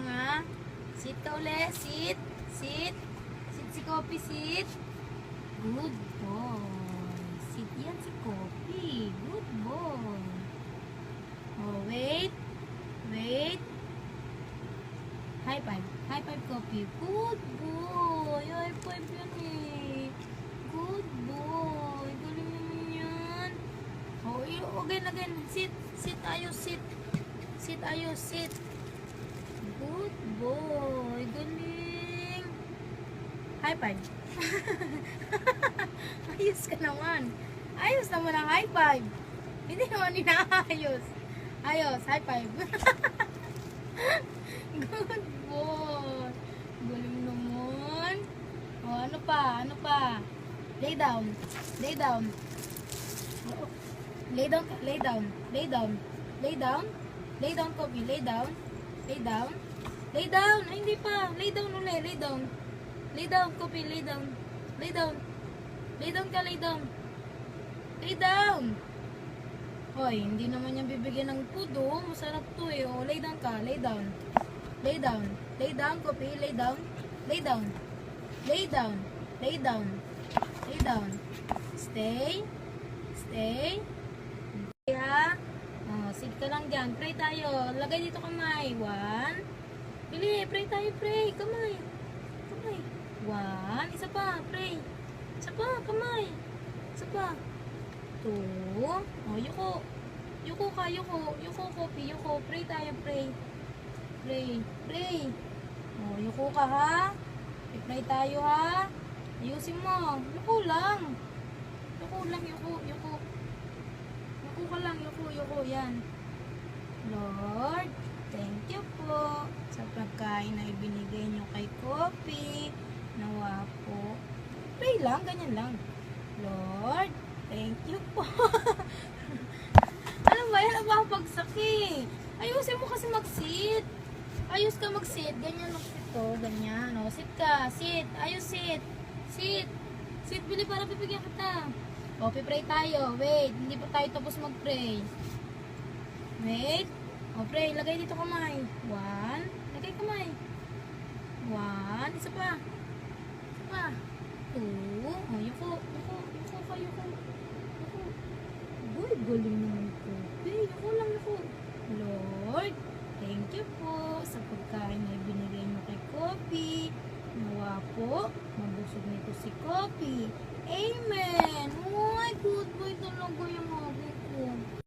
lang ha. Sit ka ulit. Sit. Sit. Sit si Kopi, sit. Good boy. Sit yan si Kopi. Good boy. Oh, wait. Wait. High five. High five, Kopi. Good boy. High five yan eh. Good boy. Galing naman yan. Oh, again. Sit. Sit. Ayos. Sit. Sit. Ayos. Sit. Good boy. Galing. High five. Ayos ka naman. Ayos naman ang high five. Hindi naman inaayos. Ayos. High five. Good boy. Galing naman. O, ano pa? Ano pa? Lay down. Lay down. Lay down. Lay down. Lay down. Lay down. Lay down, Kopi. Lay down. Lay down. Lay down. Ay, hindi pa. Lay down ulit. Lay down. Lay down, Kopi. Lay down. Lay down. Lay down ka. Lay down. Lay down. Hoy, hindi naman yan bibigyan ng food, oh. Masarap to, eh. Oh, lay down ka. Lay down. Lay down. Lay down, Kopi. Lay down. Lay down. Lay down. Lay down. Lay down. Stay. Stay. Okay, ha? Oh, sit ka lang dyan. Pray tayo. Lagay dito kamay. 1. Bili, pray tayo, pray. Kamay. Kamay. 1. Isa pa, pray. Isa pa, kamay. Isa pa. 2. Oh, yuko. Yuko ka, yuko. Yuko, Kopi, yuko. Pray tayo, pray. Pray. Pray. Oh, yuko ka, ha? Pray tayo, ha? Ayusin mo. Yuko lang. Yuko lang, yuko, yuko. Yuko ka lang, yuko, yuko. Yan. Lord, thank you po sa pagkain na ibinigay nyo kay Kopi. Nawa po. Pray lang, ganyan lang. Lord, thank you po. Ano ba yan? Napapagsak eh. Ayusin mo kasi mag-sit. Ayos ka mag-sit. Ganyan mag-sit to. Ganyan. O, sit ka. Sit. Ayos sit. Sit. Sit, Bili, para pipigyan kita. O, pipray tayo. Wait. Hindi pa tayo tapos mag-pray. Wait. O, pray. Lagay dito kamay. 1. Lagay kamay. 1. Isa pa. Isa pa. 2. O, yuko. Yuko. Yuko ka, yuko. Yuko. Uy, galing